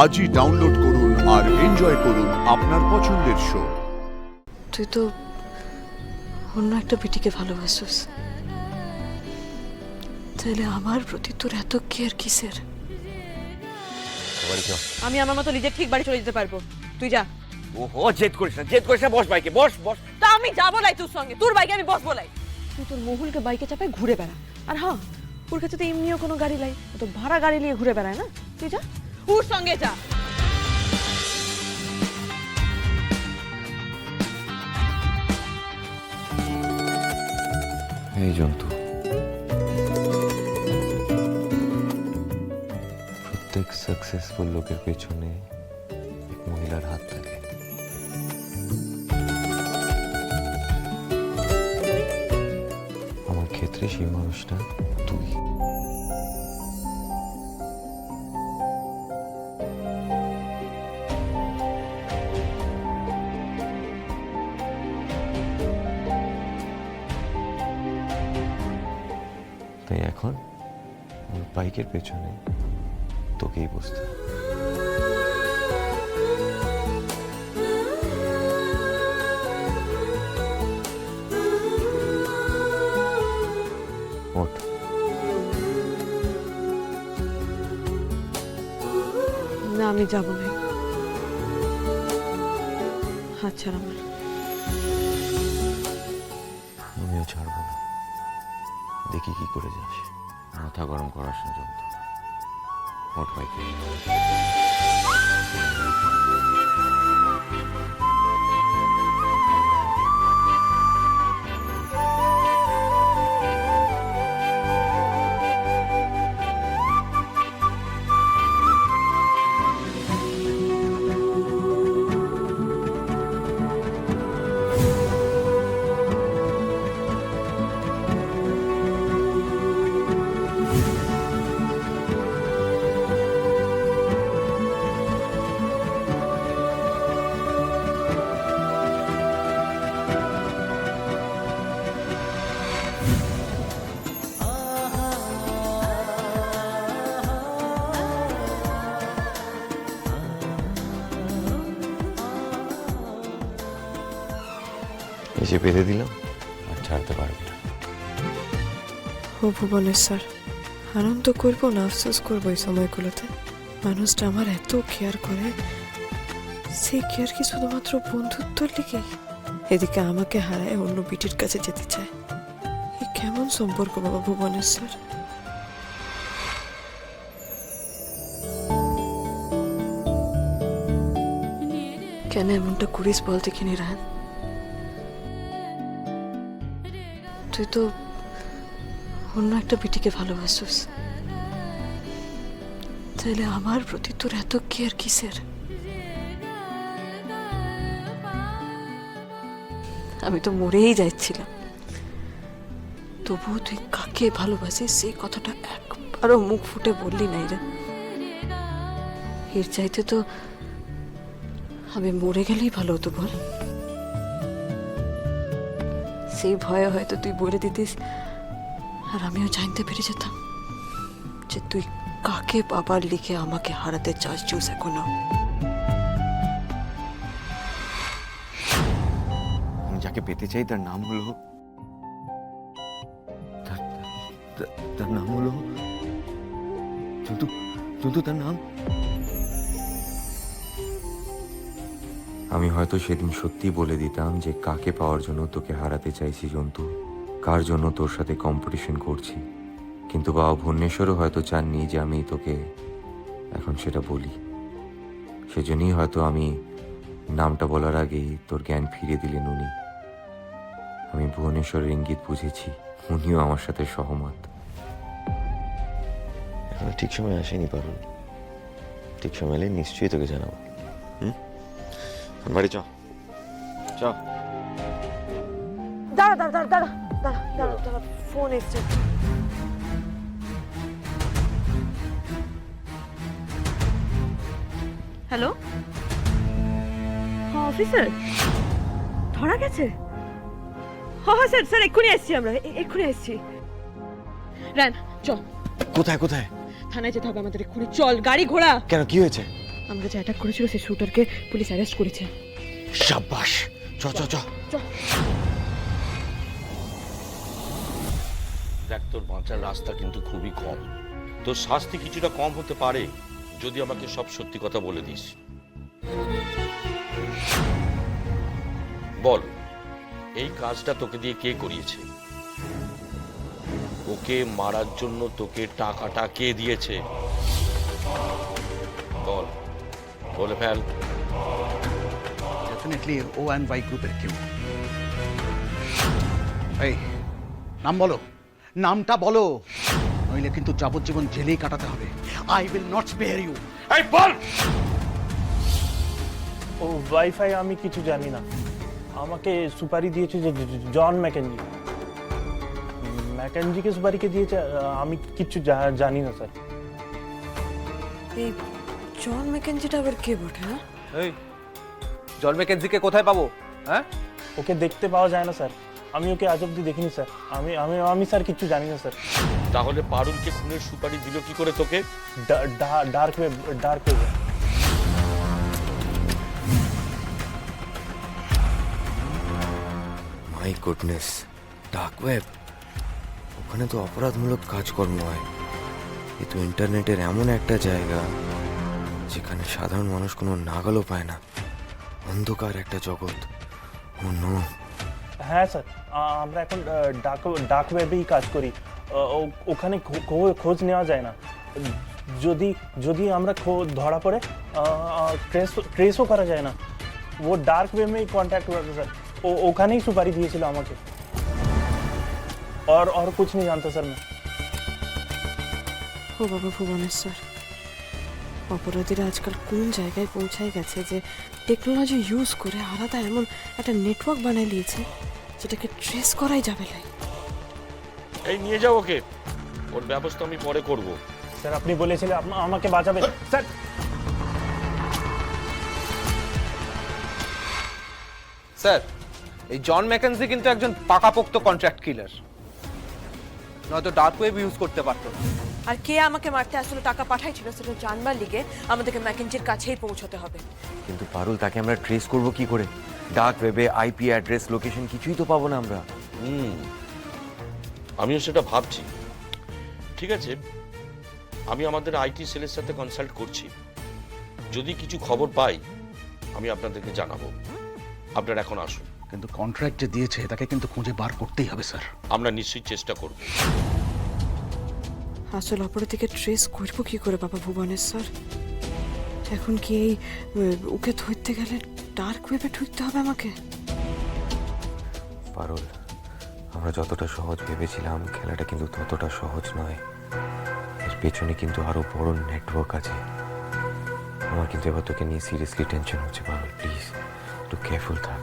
আজই ডাউনলোড করুন আর এনজয় করুন আপনার পছন্দের শো। তুই তো অন্য একটা বেটিকে ভালোবাসিস, তাহলে আমার প্রতি তোর এত কেয়ার কিসের? আমি আমার মতো নিজে ঠিক বাড়ি চলে যেতে পারবো, তুই যা। ওহো, জেদ করিস না, বস বাইকে, বস বস। তা আমি যাবো লাই তোর সঙ্গে, তোর বাইকে আমি বসবো লাই। তুই তোর মহুলকে বাইকে চাপায় ঘুরে বেড়া, আর হ্যাঁ ওর কাছে তো এমনিও কোনো গাড়ি লাই, ও তো ভাড়া গাড়ি নিয়ে ঘুরে বেড়ায় না। তুই যা, ওর সঙ্গে যা। এই জন্তু, প্রত্যেক সাকসেসফুল লোকের পেছনে এক মহিলার হাত থাকে। আমার ক্ষেত্রে সেই মানুষটা তুই। তাই এখন বাইকের পেছনে তোকেই বসতে। ওঠ। না আমি যাবো না, হাত ছাড়া আমার। আমিও ছাড়বো না, দেখি কি করে যাস। মাথা গরম করার সুযোগ। ওঠ বাইকে। এসে বেঁধে দিলাম, আর ছাড়তে পারবি না। ও ভুবনেশ্বর, আনন্দ করবো না আফসোস করবো এই সময়গুলোতে? মানুষটা আমার এত কেয়ার করে, সেই কেয়ার কি শুধুমাত্র বন্ধুত্বর লিগে? এদিকে আমাকে হারায় অন্য বিটির কাছে যেতে চায়। এ কেমন সম্পর্ক বাবা ভুবনেশ্বর? কেন এমনটা করিস বল দেখিনি রায়ন? তুই তো অন্য একটা বিটিকে ভালোবাসিস, তাহলে আমার প্রতি তোর এত কেয়ার কিসের? আমি তো মরেই যাচ্ছিলাম, তবুও তুই কাকে ভালোবাসিস সেই কথাটা একবারও মুখ ফুটে বললি নাই রে। এর চাইতে তো আমি মরে গেলেই ভালো হতো বল। সেই ভয়ে হয়তো তুই বলে দিতিস, আর আমিও জানতে পেরে যেতাম যে তুই কাকে বাবার লিখে আমাকে হারাতে চাস। চুস এখনো আমি যাকে পেতে চাই তার নাম হলো তার নাম হলো জন্তু। জন্তু তার নাম। আমি হয়তো সেদিন সত্যি বলে দিতাম যে কাকে পাওয়ার জন্য তোকে হারাতে চাইছি জন্তু, কার জন্য তোর সাথে কম্পিটিশন করছি। কিন্তু বাবা ভুবনেশ্বরও হয়তো চাননি যে আমি তোকে এখন সেটা বলি। সেজন্যই হয়তো আমি নামটা বলার আগেই তোর জ্ঞান ফিরিয়ে দিলেন উনি। আমি ভুবনেশ্বরের ইঙ্গিত বুঝেছি, উনিও আমার সাথে সহমত। এখন ঠিক সময় আসেনি পারুল, ঠিক সময় এলে নিশ্চয়ই তোকে জানাবো। বাড়ি চ। দাঁড়া দাঁড়া দাঁড়া দাঁড়া দাঁড়া দাঁড়া দাঁড়া, ফোন এসছে। হ্যালো, হ্যাঁ অফিসার, ধরা গেছে? হ্যাঁ স্যার, স্যার এক্ষুনি আসছি, আমরা এক্ষুনি আসছি। রান চ। কোথায় কোথায়? থানায় যেতে হবে আমাদের এক্ষুনি, চল। গাড়ি ঘোড়া। কেন, কি হয়েছে? আমাকে যে অ্যাটাক করেছিল সেই শুটারকে পুলিশ অ্যারেস্ট করেছে। শাবাশ, চ চ চ। দেখ, তোর বাঁচার রাস্তা কিন্তু খুবই কম। তোর শাস্তি কিছুটা কম হতে পারে যদি আমাকে সব সত্যি কথা বলে দিস। বল, এই কাজটা তোকে দিয়ে কে করিয়েছে? ওকে মারার জন্য তোকে টাকাটা কে দিয়েছে? বল, বলে ফেল। ডেফিনেটলি ও অ্যান্ড ওয়াই গ্রুপের কেউ। এই নাম বলো, নামটা বলো, নইলে কিন্তু যাবজ্জীবন জেলেই কাটাতে হবে। I will not spare you. এই বল। ও ওয়াইফাই আমি কিছু জানি না, আমাকে সুপারি দিয়েছে যে জন ম্যাকেনজি। ম্যাকেনজিকে সুপারিকে দিয়েছে, আমি কিছু জানি না স্যার। এই জন ম্যাকেনজিটা আবার কে বটে? হ্যাঁ, এই জন ম্যাকেনজিকে কোথায় পাবো? হ্যাঁ, ওকে দেখতে পাওয়া যায় না স্যার, আমি ওকে আজ অব্দি দেখিনি স্যার। আমি আমি আমি স্যার কিছু জানি না স্যার। তাহলে পারুলকে খুনের সুপারি দিল কি করে তোকে? Dark web, dark web. My goodness, dark web! ওখানে তো অপরাধমূলক কাজকর্ম হয়। এ তো ইন্টারনেটের এমন একটা জায়গা যেখানে সাধারণ মানুষ কোনো নাগালও পায় না। অন্ধকার একটা জগৎ। ও নো! হ্যাঁ স্যার, আমরা এখন ডার্ক ওয়েবেই কাজ করি। ওখানে খোঁজ নেওয়া যায় না। যদি যদি আমরা ধরা পড়ে ট্রেসও করা যায় না। ও ডার্ক ওয়েব में कॉन्टैक्ट हुआ था सर, वो ওখানেই সুপারি দিয়েছিল আমাকে। और कुछ नहीं जानता सर मैं। ও বাবা ভুবনেশ্বর, অপরাধীরা আজকাল কোন জায়গায় পৌঁছায় গেছে যে টেকনোলজি ইউজ করে আলাদা এমন একটা নেটওয়ার্ক বানায় নিয়েছে যেটাকে ট্রেস করাই যাবে না। এই নিয়ে যাও ওকে, ওর ব্যবস্থা আমি পরে করব। স্যার আপনি বলেছিলেন আমাকে বাঁচাবেন স্যার। স্যার এই জন ম্যাকেনজি কিন্তু একজন পাকাপোক্ত কন্ট্রাক্ট কিলার, নয়তো ডার্ক ওয়েব ইউজ করতে পারতো না। আর কে আমাকে মারতে আসলে টাকা পাঠাইছিল সেটা জানবার লিগে আমাদেরকে ম্যাকেনজির কাছেই পৌঁছতে হবে। কিন্তু পারুল, তাকে আমরা ট্রেস করব কি করে? ডার্ক ওয়েবে আইপি অ্যাড্রেস, লোকেশন কিছুই তো পাবো না আমরা। আমিও সেটা ভাবছি। ঠিক আছে, আমি আমাদের আইটি সেলের সাথে কনসাল্ট করছি। যদি কিছু খবর পাই আমি আপনাদেরকে জানাবো। আপনারা এখন আসুন। কিন্তু কন্ট্রাক্ট যে দিয়েছে তাকে কিন্তু খুঁজে বার করতেই হবে স্যার। আমরা নিশ্চয়ই চেষ্টা করব। আসল অপরাধীকে ট্রেস করবো কি করে বাবা ভুবনেশ্বর? এখন কি এই ওকে ধরতে গেলে ডার্ক ওয়েবে ঢুকতে হবে আমাকে? পারুল, আমরা যতটা সহজ ভেবেছিলাম খেলাটা কিন্তু ততটা সহজ নয়। এর পেছনে কিন্তু আরো বড় নেটওয়ার্ক আছে। আমার কিন্তু এবার তোকে নিয়ে সিরিয়াসলি টেনশন হচ্ছে পারুল। প্লিজ একটু কেয়ারফুল থাক।